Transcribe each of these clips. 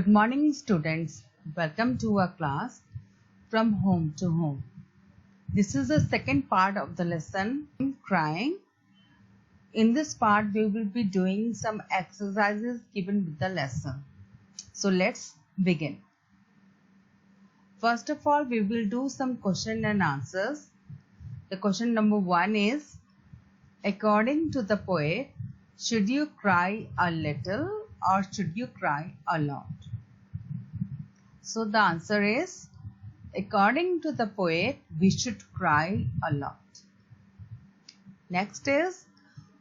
Good morning, students. Welcome to our class From Home to Home. This is the second part of the lesson, Crying. In this part, we will be doing some exercises given with the lesson. So let's begin. First of all, we will do some question and answers. The question number 1 is, according to the poet, should you cry a little or should you cry a lot? So the answer is, according to the poet, we should cry a lot. Next is,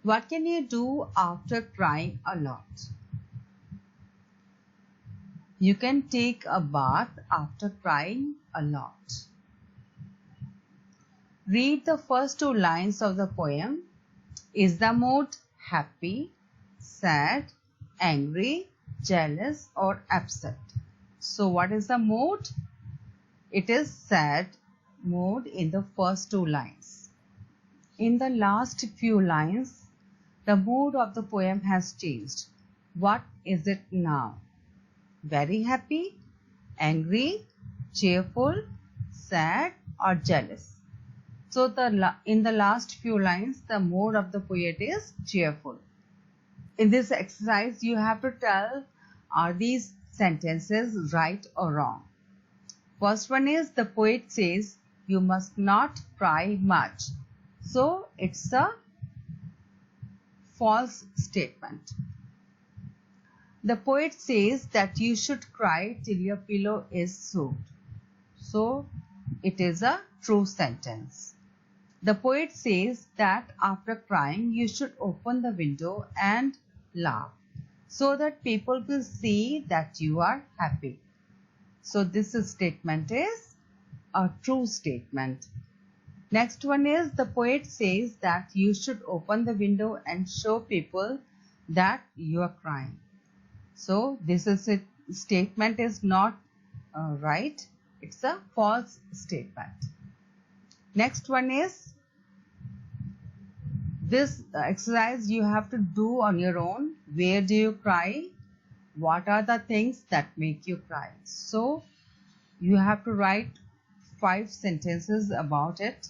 what can you do after crying a lot? You can take a bath after crying a lot. Read the first 2 lines of the poem. Is the mood happy, sad, angry, jealous, or upset? So what is the mood? It is sad mood in the first 2 lines. In the last few lines, the mood of the poem has changed. What is it now? Very happy, angry, cheerful, sad, or jealous? So in the last few lines, the mood of the poet is cheerful. In this exercise, you have to tell, are these sentences right or wrong? First one is, the poet says, you must not cry much. So it's a false statement. The poet says that you should cry till your pillow is soaked. So it is a true sentence. The poet says that after crying, you should open the window and laugh so that people will see that you are happy. So this statement is a true statement. Next one is, the poet says that you should open the window and show people that you are crying. So this statement is not right. It's a false statement. Next one is, this exercise you have to do on your own. Where do you cry? What are the things that make you cry? So you have to write 5 sentences about it.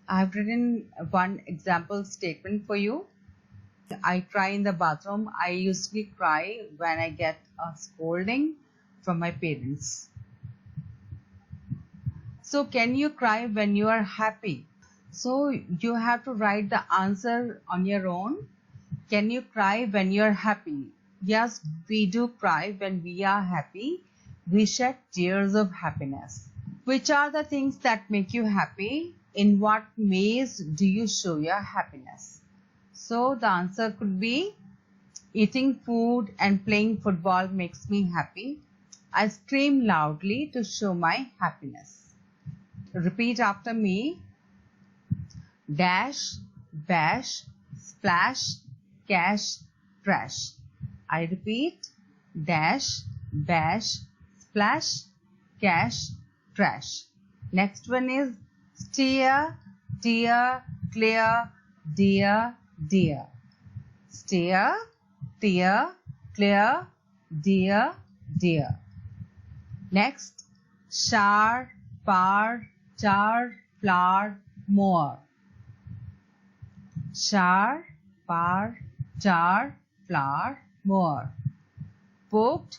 I have written one example statement for you. I cry in the bathroom. I usually cry when I get a scolding from my parents. So can you cry when you are happy? So you have to write the answer on your own. Can you cry when you are happy? Yes, we do cry when we are happy. We shed tears of happiness. Which are the things that make you happy? In what ways do you show your happiness? So the answer could be, eating food and playing football makes me happy. I scream loudly to show my happiness. Repeat after me. Dash, bash, splash, cash, trash. I repeat. Dash, bash, splash, cash, trash. Next one is steer, tear, clear, dear, dear. Steer, tear, clear, dear, dear. Next, char, par, char, flower, more. Char, par, char, flower, more. Poked,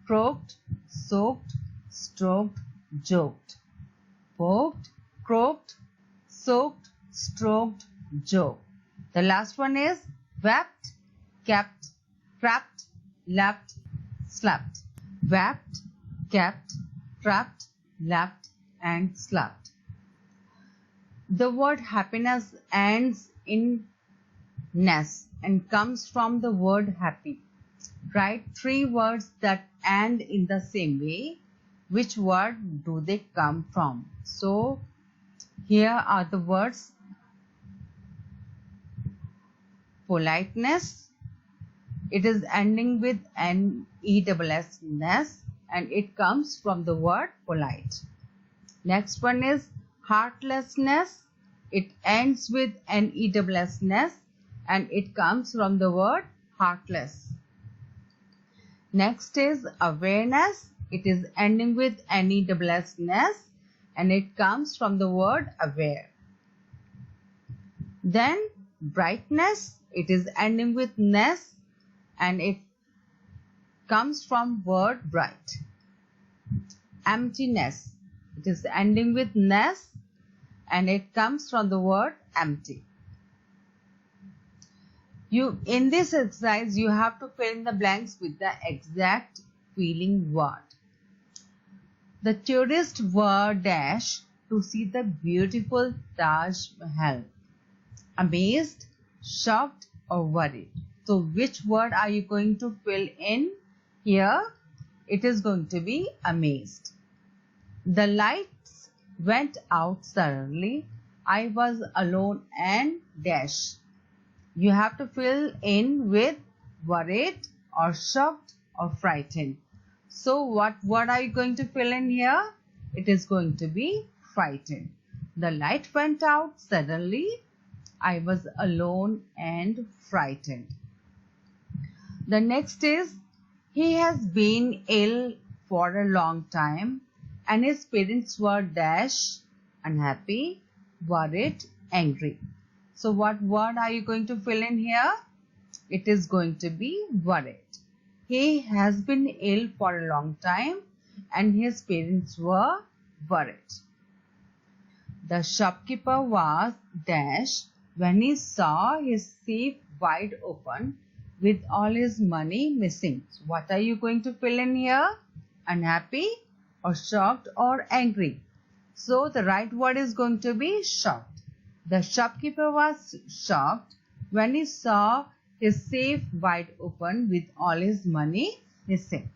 croaked, soaked, stroked, joked. Poked, croaked, soaked, stroked, joked. The last one is wept, kept, trapped, left, slept. Wept, kept, trapped, left, and slept. The word happiness ends in ness and comes from the word happy. Write 3 words that end in the same way. Which word do they come from? So here are the words: politeness. It is ending with N-E-S-S, ness, and it comes from the word polite. Next one is heartlessness. It ends with N-E-S-S, and it comes from the word heartless. Next is awareness. It is ending with N-E-S-S and it comes from the word aware. Then brightness. It is ending with ness and it comes from word bright. Emptiness. It is ending with ness and it comes from the word empty. In this exercise, you have to fill in the blanks with the exact feeling word. The tourists were dash to see the beautiful Taj Mahal. Amazed, shocked or worried. So which word are you going to fill in here? It is going to be amazed. The lights went out suddenly. I was alone and dash. You have to fill in with worried or shocked or frightened. So what word are you going to fill in here? It is going to be frightened. The light went out suddenly. I was alone and frightened. The next is, he has been ill for a long time and his parents were dash, unhappy, worried, angry. So what word are you going to fill in here? It is going to be worried. He has been ill for a long time and his parents were worried. The shopkeeper was dash when he saw his safe wide open with all his money missing. So what are you going to fill in here? Unhappy or shocked or angry? So the right word is going to be shocked. The shopkeeper was shocked when he saw his safe wide open with all his money missing.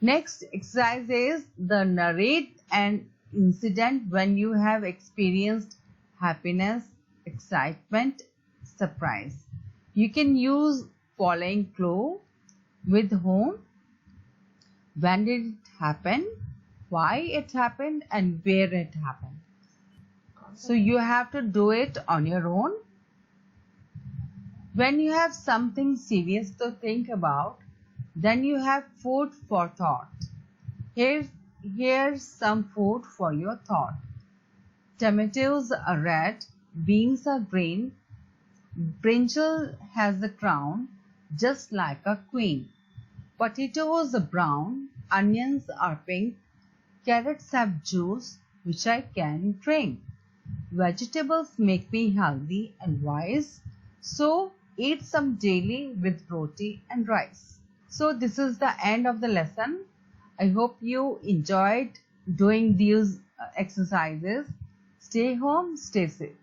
Next exercise is the narrate an incident when you have experienced happiness, excitement, surprise. You can use following clue: with whom, when did it happen, why it happened and where it happened. So you have to do it on your own. When you have something serious to think about, then you have food for thought. Here's some food for your thought. Tomatoes are red, beans are green, brinjal has a crown just like a queen. Potatoes are brown, onions are pink, carrots have juice which I can drink. Vegetables make me healthy and wise, so eat some daily with roti and rice. So this is the end of the lesson. I hope you enjoyed doing these exercises. Stay home, stay safe.